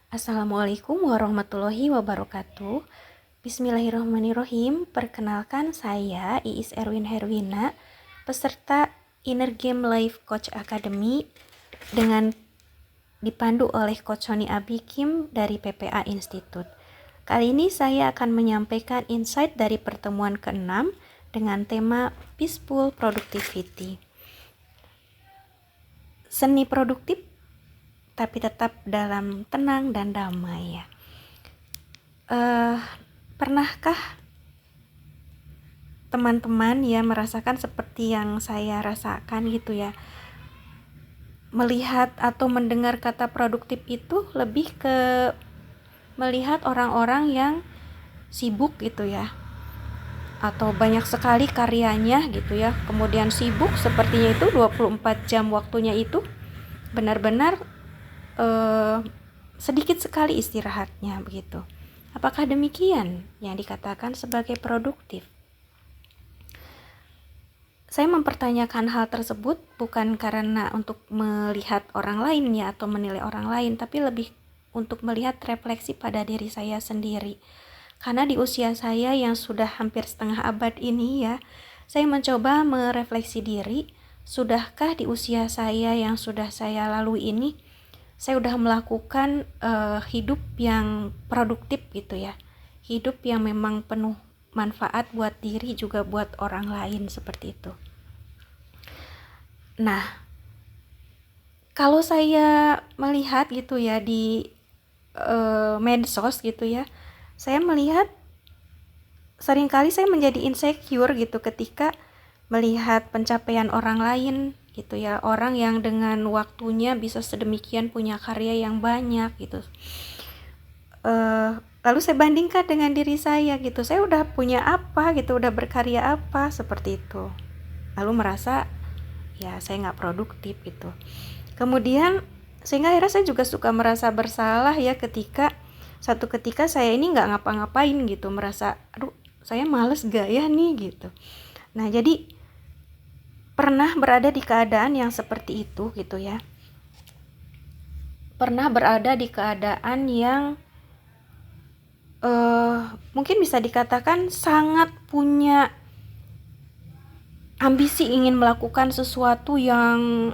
Assalamualaikum warahmatullahi wabarakatuh. Bismillahirrahmanirrahim. Perkenalkan saya Iis Erwin Herwina, peserta Inner Game Life Coach Academy dengan dipandu oleh Coach Sony Abikim dari PPA Institute. Kali ini saya akan menyampaikan insight dari pertemuan ke-6 dengan tema Peaceful Productivity. Seni produktif tapi tetap dalam tenang dan damai ya. Pernahkah teman-teman ya merasakan seperti yang saya rasakan gitu ya? Melihat atau mendengar kata produktif itu lebih ke melihat orang-orang yang sibuk gitu ya, atau banyak sekali karyanya gitu ya, kemudian sibuk sepertinya itu 24 jam waktunya itu benar-benar sedikit sekali istirahatnya begitu. Apakah demikian yang dikatakan sebagai produktif? Saya mempertanyakan hal tersebut bukan karena untuk melihat orang lain ya atau menilai orang lain, tapi lebih untuk melihat refleksi pada diri saya sendiri. Karena di usia saya yang sudah hampir setengah abad ini ya, saya mencoba merefleksi diri, sudahkah di usia saya yang sudah saya lalui ini saya udah melakukan hidup yang produktif gitu ya, hidup yang memang penuh manfaat buat diri juga buat orang lain seperti itu. Nah, kalau saya melihat gitu ya di medsos gitu ya, saya melihat seringkali saya menjadi insecure gitu ketika melihat pencapaian orang lain gitu ya, orang yang dengan waktunya bisa sedemikian punya karya yang banyak gitu. Lalu saya bandingkan dengan diri saya gitu, saya udah punya apa gitu, udah berkarya apa seperti itu, lalu merasa ya saya nggak produktif gitu. Kemudian sehingga akhirnya saya juga suka merasa bersalah ya ketika satu ketika saya ini nggak ngapa-ngapain gitu, merasa aduh saya males gak ya nih gitu. Nah jadi pernah berada di keadaan yang seperti itu gitu ya, pernah berada di keadaan yang mungkin bisa dikatakan sangat punya ambisi ingin melakukan sesuatu yang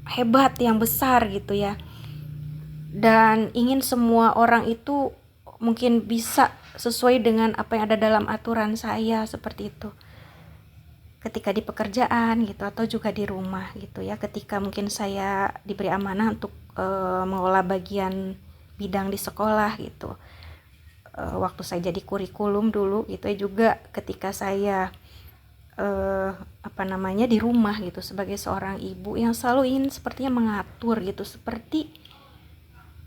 hebat, yang besar gitu ya, dan ingin semua orang itu mungkin bisa sesuai dengan apa yang ada dalam aturan saya seperti itu ketika di pekerjaan gitu atau juga di rumah gitu ya, ketika mungkin saya diberi amanah untuk mengolah bagian bidang di sekolah gitu, waktu saya jadi kurikulum dulu gitu ya, juga ketika saya di rumah gitu sebagai seorang ibu yang selalu ingin sepertinya mengatur gitu seperti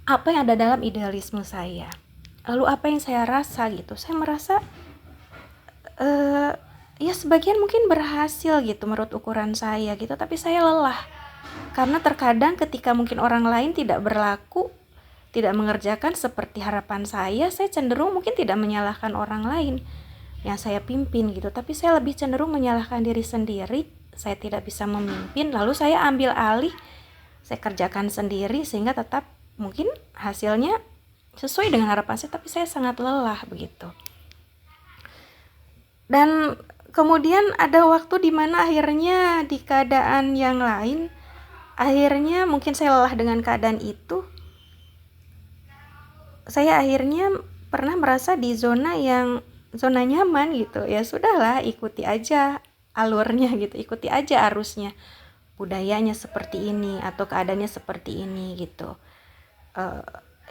apa yang ada dalam idealisme saya. Lalu apa yang saya rasa gitu, saya merasa ya sebagian mungkin berhasil gitu menurut ukuran saya gitu, tapi saya lelah karena terkadang ketika mungkin orang lain tidak berlaku, tidak mengerjakan seperti harapan saya cenderung mungkin tidak menyalahkan orang lain yang saya pimpin gitu, tapi saya lebih cenderung menyalahkan diri sendiri. Saya tidak bisa memimpin, lalu saya ambil alih, saya kerjakan sendiri sehingga tetap mungkin hasilnya sesuai dengan harapan saya, tapi saya sangat lelah begitu. Dan kemudian ada waktu di mana akhirnya di keadaan yang lain, akhirnya mungkin saya lelah dengan keadaan itu, saya akhirnya pernah merasa di zona nyaman gitu. Ya sudahlah, ikuti aja alurnya gitu, ikuti aja arusnya, budayanya seperti ini atau keadaannya seperti ini gitu.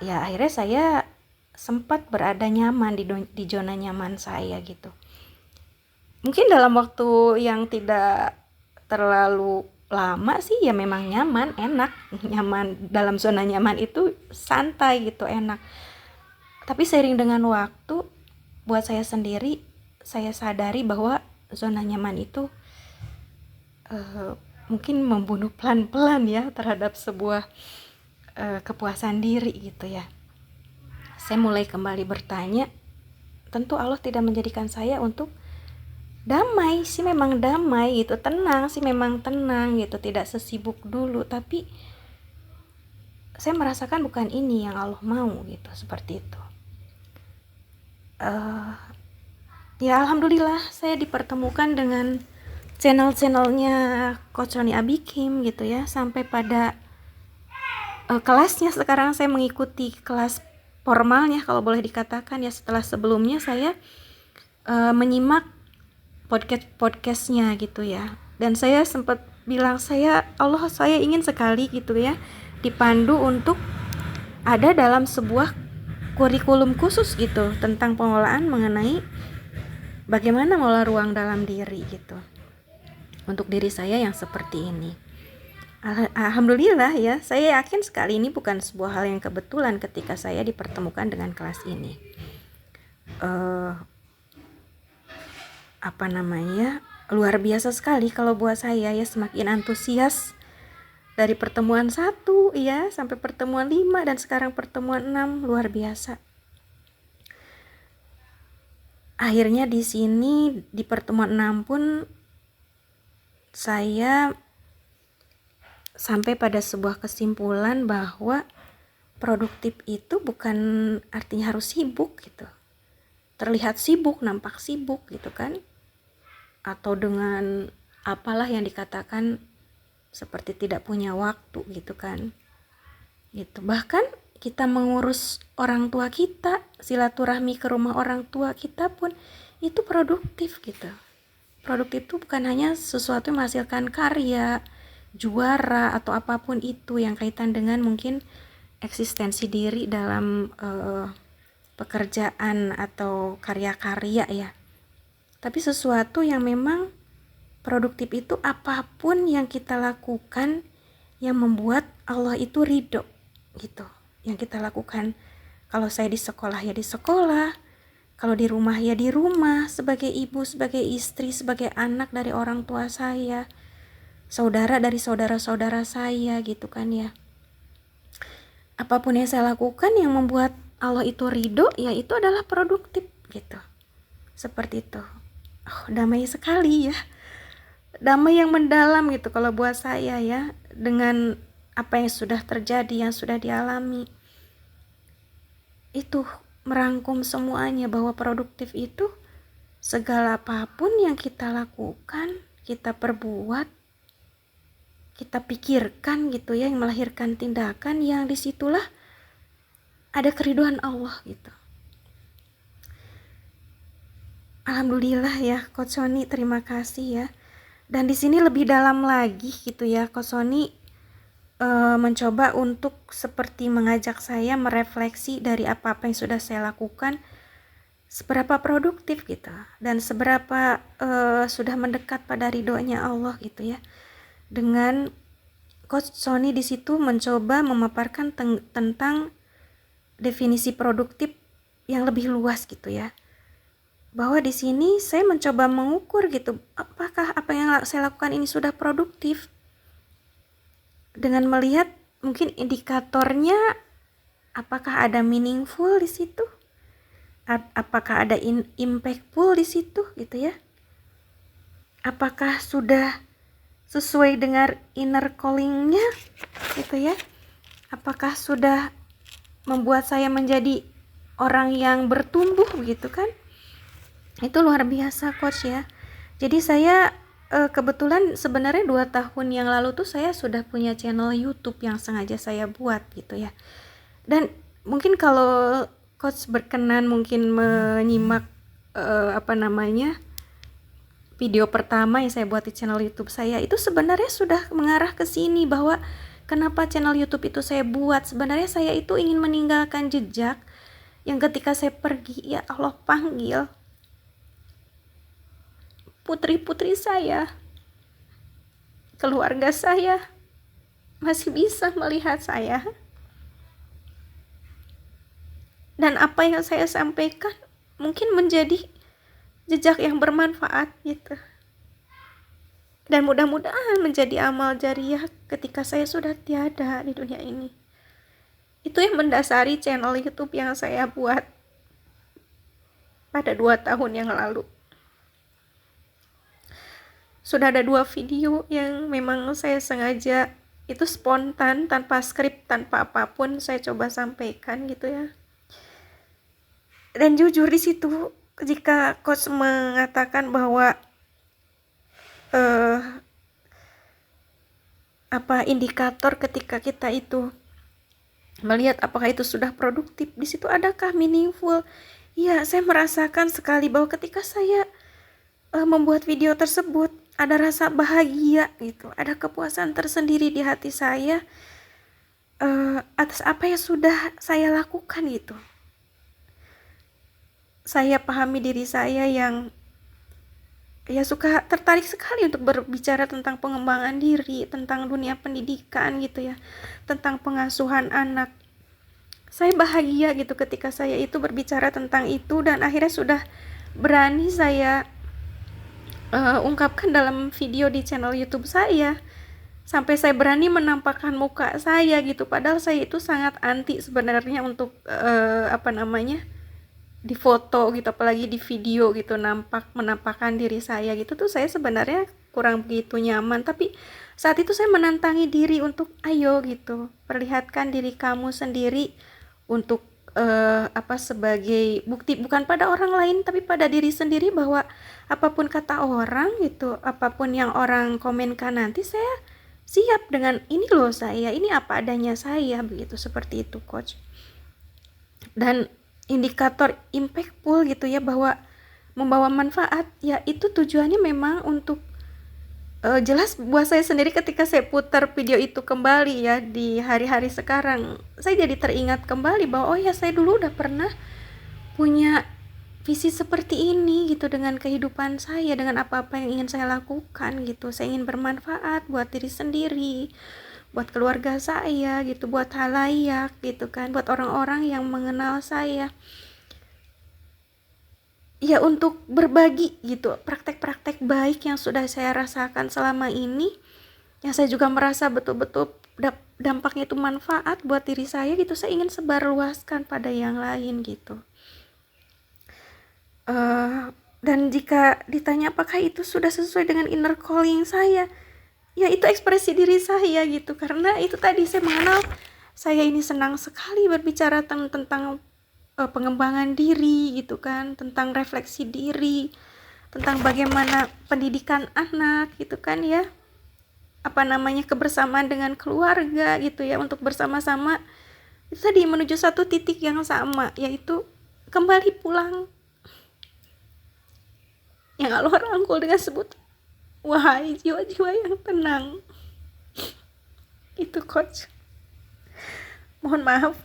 Ya akhirnya saya sempat berada nyaman di zona nyaman saya gitu. Mungkin dalam waktu yang tidak terlalu lama sih ya memang nyaman, enak, nyaman dalam zona nyaman itu santai gitu, enak. Tapi seiring dengan waktu, buat saya sendiri, saya sadari bahwa zona nyaman itu mungkin membunuh pelan-pelan ya terhadap sebuah kepuasan diri gitu ya. Saya mulai kembali bertanya, tentu Allah tidak menjadikan saya untuk damai sih, memang damai gitu, tenang sih memang tenang gitu, tidak sesibuk dulu, tapi saya merasakan bukan ini yang Allah mau gitu, seperti itu. Ya alhamdulillah saya dipertemukan dengan channel-channelnya Coach Sony Abikim gitu ya, sampai pada kelasnya sekarang saya mengikuti kelas formalnya kalau boleh dikatakan ya, setelah sebelumnya saya menyimak podcastnya gitu ya. Dan saya sempat bilang, saya ingin sekali gitu ya dipandu untuk ada dalam sebuah kurikulum khusus gitu tentang pengelolaan mengenai bagaimana mengelola ruang dalam diri gitu untuk diri saya yang seperti ini. Alhamdulillah ya, saya yakin sekali ini bukan sebuah hal yang kebetulan ketika saya dipertemukan dengan kelas ini. Luar biasa sekali kalau buat saya ya, semakin antusias dari pertemuan 1 ya sampai pertemuan 5 dan sekarang pertemuan 6, luar biasa. Akhirnya di sini di pertemuan 6 pun saya sampai pada sebuah kesimpulan bahwa produktif itu bukan artinya harus sibuk gitu. Terlihat sibuk, nampak sibuk gitu kan. Atau dengan apalah yang dikatakan seperti tidak punya waktu gitu kan. Gitu. Bahkan kita mengurus orang tua kita, silaturahmi ke rumah orang tua kita pun itu produktif gitu. Produktif itu bukan hanya sesuatu yang menghasilkan karya, juara atau apapun itu yang kaitan dengan mungkin eksistensi diri dalam pekerjaan atau karya-karya ya. Tapi sesuatu yang memang produktif itu apapun yang kita lakukan yang membuat Allah itu ridho gitu. Yang kita lakukan, kalau saya di sekolah ya di sekolah, kalau di rumah ya di rumah, sebagai ibu, sebagai istri, sebagai anak dari orang tua saya, saudara dari saudara-saudara saya gitu kan ya. Apapun yang saya lakukan yang membuat Allah itu ridho, ya itu adalah produktif gitu. Seperti itu. Damai sekali ya. Damai yang mendalam gitu kalau buat saya ya, dengan apa yang sudah terjadi, yang sudah dialami. Itu merangkum semuanya bahwa produktif itu segala apapun yang kita lakukan, kita perbuat, kita pikirkan gitu ya, yang melahirkan tindakan yang disitulah ada keridhaan Allah gitu. Alhamdulillah ya Coach Sony, terima kasih ya. Dan di sini lebih dalam lagi gitu ya, Coach Sony mencoba untuk seperti mengajak saya merefleksi dari apa-apa yang sudah saya lakukan, seberapa produktif gitu, dan seberapa sudah mendekat pada ridhonya Allah gitu ya. Dengan Coach Sony di situ mencoba memaparkan tentang definisi produktif yang lebih luas gitu ya. Bahwa di sini saya mencoba mengukur gitu, apakah apa yang saya lakukan ini sudah produktif. Dengan melihat mungkin indikatornya, apakah ada meaningful di situ? Apakah ada impactful di situ gitu ya? Apakah sudah sesuai dengan inner calling-nya gitu ya? Apakah sudah membuat saya menjadi orang yang bertumbuh gitu kan? Itu luar biasa Coach ya. Jadi saya kebetulan sebenarnya 2 tahun yang lalu tuh saya sudah punya channel YouTube yang sengaja saya buat gitu ya. Dan mungkin kalau Coach berkenan mungkin menyimak video pertama yang saya buat di channel YouTube saya, itu sebenarnya sudah mengarah ke sini, bahwa kenapa channel YouTube itu saya buat. Sebenarnya saya itu ingin meninggalkan jejak yang ketika saya pergi, ya Allah panggil putri-putri saya, keluarga saya masih bisa melihat saya. Dan apa yang saya sampaikan mungkin menjadi jejak yang bermanfaat gitu. Dan mudah-mudahan menjadi amal jariah ketika saya sudah tiada di dunia ini. Itu yang mendasari channel YouTube yang saya buat pada 2 tahun yang lalu. Sudah ada 2 video yang memang saya sengaja itu spontan, tanpa skrip, tanpa apapun saya coba sampaikan gitu ya. Dan jujur di situ jika coach mengatakan bahwa indikator ketika kita itu melihat apakah itu sudah produktif, di situ adakah meaningful. Ya, saya merasakan sekali bahwa ketika saya membuat video tersebut ada rasa bahagia gitu, ada kepuasan tersendiri di hati saya atas apa yang sudah saya lakukan gitu. Saya pahami diri saya yang ya suka tertarik sekali untuk berbicara tentang pengembangan diri, tentang dunia pendidikan gitu ya, tentang pengasuhan anak. Saya bahagia gitu ketika saya itu berbicara tentang itu, dan akhirnya sudah berani saya ungkapkan dalam video di channel YouTube saya. Sampai saya berani menampakkan muka saya gitu, padahal saya itu sangat anti sebenarnya untuk di foto gitu, apalagi di video gitu, menampakkan diri saya gitu tuh saya sebenarnya kurang begitu nyaman. Tapi saat itu saya menantangi diri untuk ayo gitu, perlihatkan diri kamu sendiri untuk sebagai bukti, bukan pada orang lain tapi pada diri sendiri, bahwa apapun kata orang gitu, apapun yang orang komenkan nanti, saya siap dengan ini loh, saya ini apa adanya saya begitu, seperti itu coach. Dan indikator impactful gitu ya, bahwa membawa manfaat, ya itu tujuannya memang untuk jelas buat saya sendiri. Ketika saya putar video itu kembali ya di hari-hari sekarang, saya jadi teringat kembali bahwa oh ya, saya dulu udah pernah punya visi seperti ini gitu dengan kehidupan saya, dengan apa-apa yang ingin saya lakukan gitu. Saya ingin bermanfaat buat diri sendiri, buat keluarga saya gitu, buat halayak gitu kan, buat orang-orang yang mengenal saya. Ya, untuk berbagi gitu praktek-praktek baik yang sudah saya rasakan selama ini, yang saya juga merasa betul-betul dampaknya itu manfaat buat diri saya gitu, saya ingin sebarluaskan pada yang lain gitu. Dan jika ditanya apakah itu sudah sesuai dengan inner calling saya, ya itu ekspresi diri saya gitu. Karena itu tadi, saya mengenal saya ini senang sekali berbicara tentang pengembangan diri gitu kan, tentang refleksi diri, tentang bagaimana pendidikan anak gitu kan ya, kebersamaan dengan keluarga gitu ya, untuk bersama-sama itu tadi menuju satu titik yang sama, yaitu kembali pulang, yang Allah rangkul dengan sebut wahai jiwa-jiwa yang tenang. Itu coach, mohon maaf.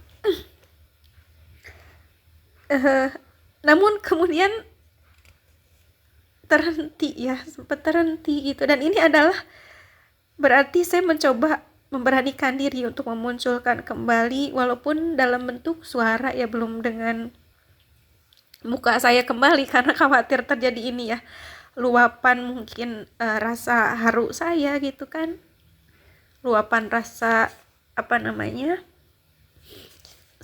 Namun kemudian sempat terhenti gitu. Dan ini adalah berarti saya mencoba memberanikan diri untuk memunculkan kembali, walaupun dalam bentuk suara ya, belum dengan muka saya kembali, karena khawatir terjadi ini ya, luapan mungkin rasa haru saya gitu kan, luapan rasa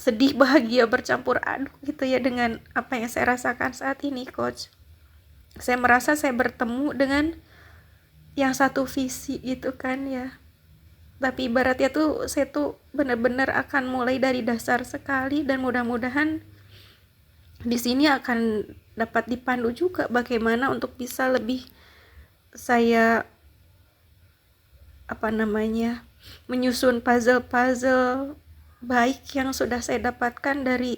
sedih bahagia bercampur aduk gitu ya dengan apa yang saya rasakan saat ini coach. Saya merasa saya bertemu dengan yang satu visi gitu kan ya, tapi ibaratnya tuh saya tuh benar-benar akan mulai dari dasar sekali, dan mudah-mudahan di sini akan dapat dipandu juga bagaimana untuk bisa lebih saya menyusun puzzle baik yang sudah saya dapatkan dari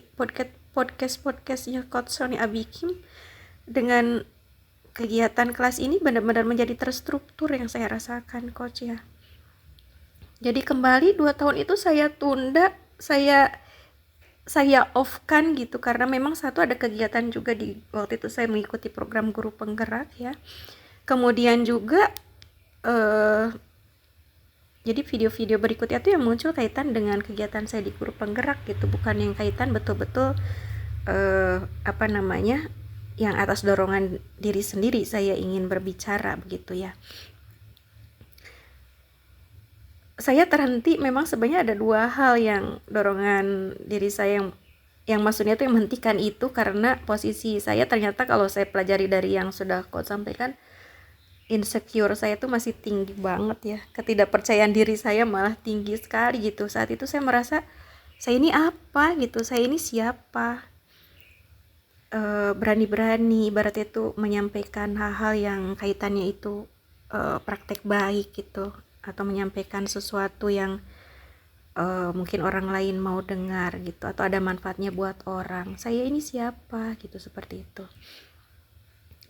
podcastnya Coach Sony Abikim. Dengan kegiatan kelas ini benar-benar menjadi terstruktur yang saya rasakan coach ya. Jadi kembali 2 tahun itu saya tunda, saya off-kan gitu, karena memang satu ada kegiatan juga di waktu itu saya mengikuti program guru penggerak ya. Kemudian juga jadi video-video berikutnya tuh yang muncul kaitan dengan kegiatan saya di guru penggerak gitu, bukan yang kaitan betul-betul yang atas dorongan diri sendiri saya ingin berbicara begitu ya. Saya terhenti memang sebenarnya ada 2 hal yang dorongan diri saya yang maksudnya tuh yang menghentikan itu, karena posisi saya ternyata kalau saya pelajari dari yang sudah Coach sampaikan, insecure saya tuh masih tinggi banget ya, ketidakpercayaan diri saya malah tinggi sekali gitu. Saat itu saya merasa saya ini apa gitu, saya ini siapa, berani-berani ibaratnya itu menyampaikan hal-hal yang kaitannya itu praktek baik gitu, atau menyampaikan sesuatu yang mungkin orang lain mau dengar gitu, atau ada manfaatnya buat orang. Saya ini siapa gitu, seperti itu.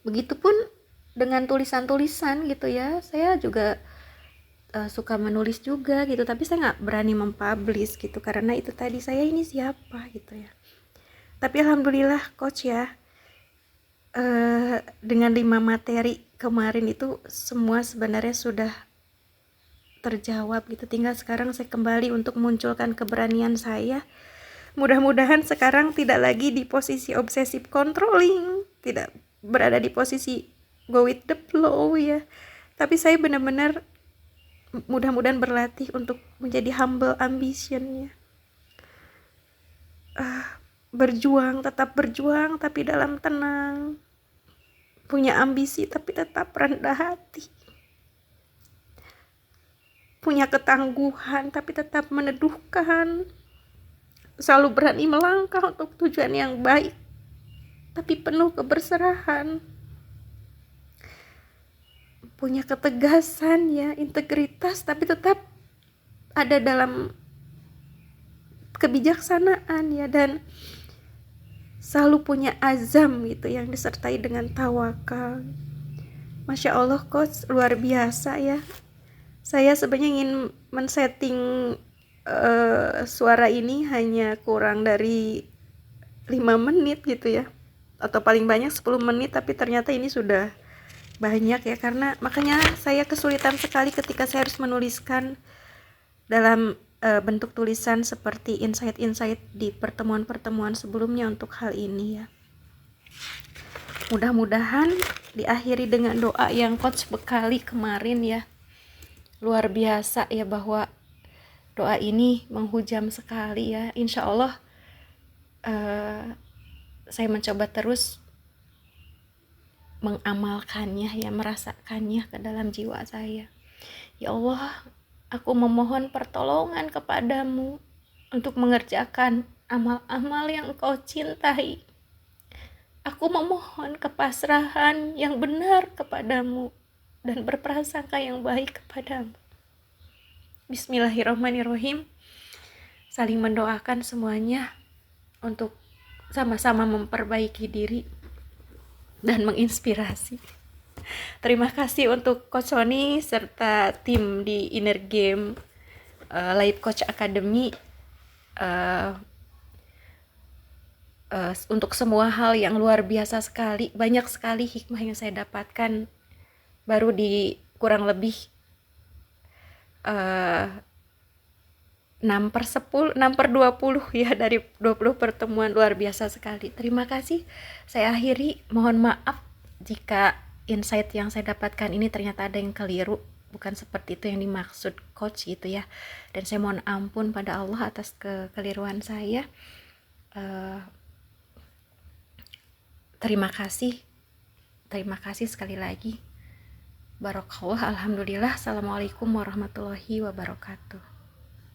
Begitupun dengan tulisan-tulisan gitu ya, saya juga suka menulis juga gitu, tapi saya nggak berani mempublish gitu karena itu tadi, saya ini siapa gitu ya. Tapi alhamdulillah coach ya, dengan 5 materi kemarin itu semua sebenarnya sudah terjawab gitu. Tinggal sekarang saya kembali untuk munculkan keberanian saya. Mudah-mudahan sekarang tidak lagi di posisi obsessive controlling, tidak berada di posisi go with the flow ya. Tapi saya benar-benar mudah-mudahan berlatih untuk menjadi humble ambition ya. Berjuang, tetap berjuang tapi dalam tenang. Punya ambisi tapi tetap rendah hati. Punya ketangguhan tapi tetap meneduhkan. Selalu berani melangkah untuk tujuan yang baik tapi penuh keberserahan. Punya ketegasan ya, integritas tapi tetap ada dalam kebijaksanaan ya, dan selalu punya azam gitu yang disertai dengan tawakal. Masya Allah coach, luar biasa ya. Saya sebenarnya ingin men-setting suara ini hanya kurang dari 5 menit gitu ya, atau paling banyak 10 menit, tapi ternyata ini sudah banyak ya, karena makanya saya kesulitan sekali ketika saya harus menuliskan dalam bentuk tulisan seperti insight-insight di pertemuan-pertemuan sebelumnya untuk hal ini ya. Mudah-mudahan diakhiri dengan doa yang coach bekali kemarin ya. Luar biasa ya, bahwa doa ini menghujam sekali ya. Insya Allah saya mencoba terus mengamalkannya ya, merasakannya ke dalam jiwa saya. Ya Allah, aku memohon pertolongan kepadamu untuk mengerjakan amal-amal yang Engkau cintai. Aku memohon kepasrahan yang benar kepadamu dan berprasangka yang baik kepadamu. Bismillahirrahmanirrahim. Saling mendoakan semuanya untuk sama-sama memperbaiki diri dan menginspirasi. Terima kasih untuk Coach Sony serta tim di Inner Game Life Coach Academy untuk semua hal yang luar biasa sekali. Banyak sekali hikmah yang saya dapatkan baru di kurang lebih 6/20 ya, dari 20 pertemuan. Luar biasa sekali. Terima kasih. Saya akhiri, mohon maaf jika insight yang saya dapatkan ini ternyata ada yang keliru, bukan seperti itu yang dimaksud coach gitu ya, dan saya mohon ampun pada Allah atas kekeliruan saya. Terima kasih sekali lagi. Barakallah, alhamdulillah. Assalamualaikum warahmatullahi wabarakatuh.